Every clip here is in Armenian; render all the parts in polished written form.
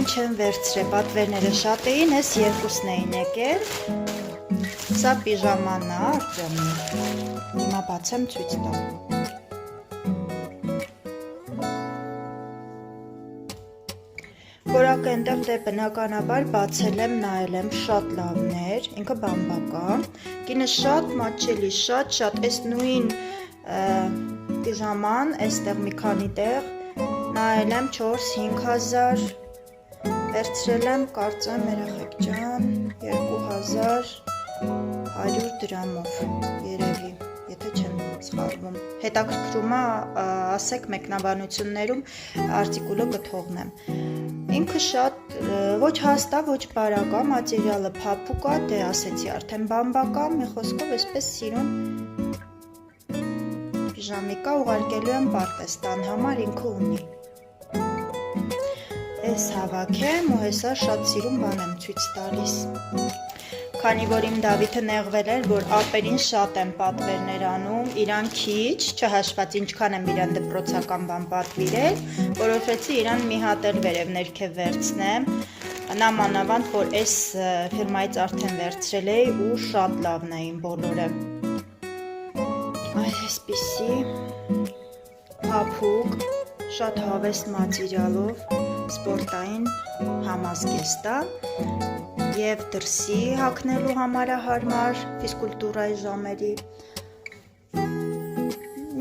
չեմ վերցրել, պատվերները շատ էին, ես երկուսն էին եկել, սա պիժաման է Արտեմի, հիմա բացեմ ցույց տամ։ Որակը այնտեղ դե բնականաբար բացել եմ, նայել եմ, շատ լավն էր, ինքը բամբակա, կինը շատ մատչելի, շատ, այս նույն պիժաման, այստեղ մի քանի տեղ, նայել եմ 4-5 հազար, վերցրել եմ, կարծեմ երեխեք ջան, 2100 դրամով, երևի, եթե չեմ սխալվում, հետաքրքրում է, ասեք մեկնաբանություններում արտիկուլը կթողնեմ, ինքը շատ ոչ հաստա, ոչ բարակ է, մատերիալը փափուկ է, դե ասեցի արդեն բամբակա, մի խոսքով այսպես սիրուն պիժամիկա ուղարկելու եմ Պարտեստան համար ինքը ունի։ Այս հավաքեմ ու հեսա շատ սիրուն բան եմ ցույց տալիս։ Քանի որ իմ Դավիթը նեղվել էր, որ ապերին շատ եմ պատվերներ անում, իրան քիչ, չհաշված ինչքան եմ իրան դպրոցական բան պատվիրել, որովհետեւ իրան մի հատ էլ վերև ներքև վերցնեմ, նամանավանդ, որ այս ֆիրմայից արդեն վերցրել էի ու շատ լավն էին բոլորը։ Այսպիսի փափուկ, շատ հավես մատերիալով, սպորտային համազգեստ է։ Եվ դրսի հագնելու համար է հարմար ֆիզկուլտուրայի ժամերի։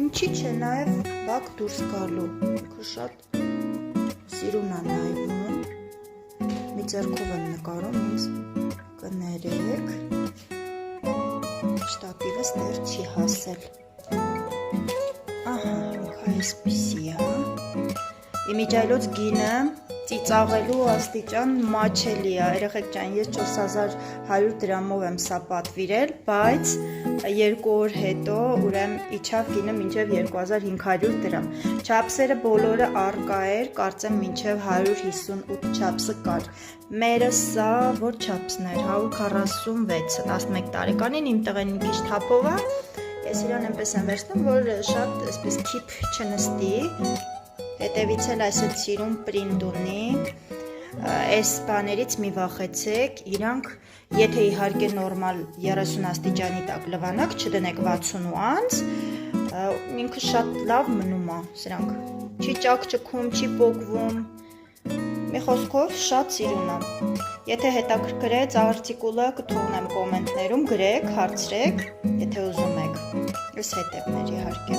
Ինչի՞ չէ, նաև բակ դուրս գալու։ Ինքը շատ սիրուն է նայվում։ Մի ձեռքով եմ նկարում, ինձ կներեք։ Շտատիվս դեռ չի հասել։ Ահա, ինքը այսպիսի է։ Իմիջայլոց գինը ծիծաղելու աստիճան մաչելի է, երեխեք ջան, ես 4100 դրամով եմ սա պատվիրել, բայց 2 օր հետո ուրեմն իջավ գինը մինչև 2500 դրամ։ Չափսերը բոլորը առկա էր, կարծեմ մինչև 158 չափսը կար։ Մերը սա որ չափսն էր, 146, 11 տարեկանին իմ տղեն մի քիչ թափով է, ես իրան այնպես եմ վերցնում, որ շատ այսպես քիփ չնստի։ Հետևից էլ այսօր սիրուն պրինտ ունի, այս բաներից մի վախեցեք, իրանք, եթե իհարկե նորմալ 30 աստիճանի տակ լվանակ չդնեք 60 անց, ինքը շատ լավ մնում է, սրանք, չի ճակճկում, չի պոկվում, մի խոսքով շատ սիրուն է, եթե հետաքրքրեց արտիկուլը կթողնեմ կոմենտներում, գրեք, հարցրեք, եթե ուզում եք, այս հետևներ իհարկե։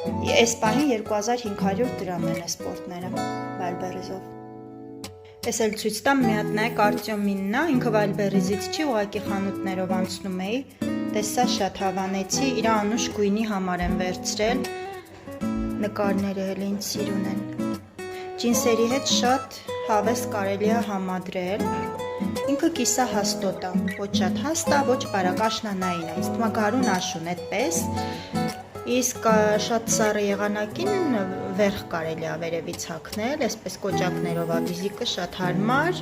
Այս պահին 2500 դրամ են այս սպորտները, Վայլբերիզով։ Ես էլ ցույց տամ մի հատ նայեք Արտյոմինն է, ինքը Վայլբերիզից չի, ուղղակի խանութներով անցնում էի, տեսա շատ հավանեցի, իր անուշ գույնի համար եմ վերցրել, նկարները էլ ինձ սիրուն են։ Ջինսերի հետ շատ հավես կարելի է համադրել, ինքը կիսահաստոտ է, ոչ շատ հաստ է, ոչ բարակ աշնանային է, ինձ թվում է գարուն աշուն այդպես։ Իսկ շատ սառը եղանակին վերխ կարելի է վերևից հագնել, այսպես կոճակներով է վիզիկը շատ հարմար։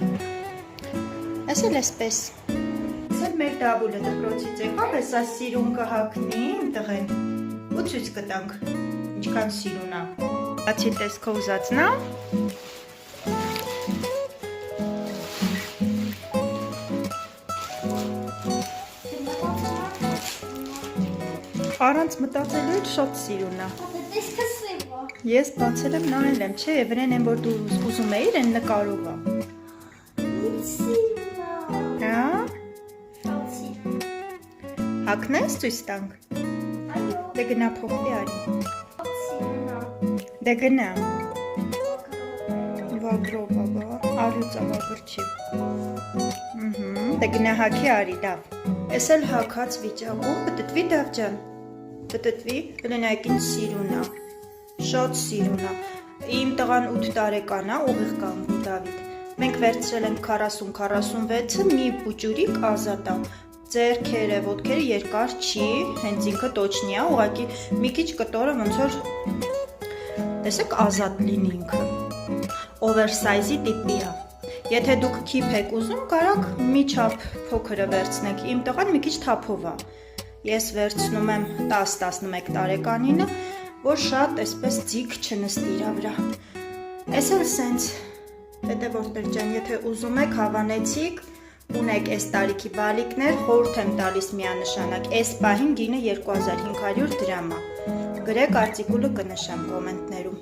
Այս էլ այսպես։ Այս էլ մեր դաբուլը դպրոցից եկավ, հեսա սիրուն կհագնի իմ տղեն ու ցույց կտանք ինչքան սիրուն է։ Բացի տեսքով ուզածն է։ Առանց մտածելու էլ շատ սիրուն է։ Ես բացել եմ նայել եմ, չէ, վրեն են որ դու ուզում էիր են նկարով է։ Հա։ Հագնես ցույց տանք։ Դե գնա փոխվի արի։ Դե գնա։ Վագրով բաբա, արյուծա վագրչի։ Դե գնա հագի արի, դավ։ Ես էլ հագած վիճակում, պտտվի դավ ջան։ Պտտվի, բլենայք ինձ սիրուն է, շատ սիրուն է, իմ տղան 8 տարեկան է, ուղիղ կանգնի Դավիթ, մենք վերցրել ենք 40-46-ը, մի պուճուրիկ ազատ է, ձեռքերը, ոտքերը երկար չի, հենց ինքը տոչնի է, ուղղակի մի քիչ կտորը ոնց որ, տեսեք ազատ լինի ինքը, օվերսայզի տիպի է, եթե դուք քիփ եք ուզում, կարաք մի չափ փոքրը վերցնեք, իմ տղան մի քիչ թափով է, ես վերցնում եմ 10-11 տարեկանինը, որ շատ այսպես ձիգ չնստի իրա վրա։ Ես էլ սենց Հետևորդներ ջան, եթե ուզում եք հավանեցիք, ունեք այս տարիքի բալիկներ, խորհուրդ եմ տալիս միանշանակ, այս պահին գինը 2500 դրամ է։ Գրեք, արտիկուլը կնշեմ կոմենտներում։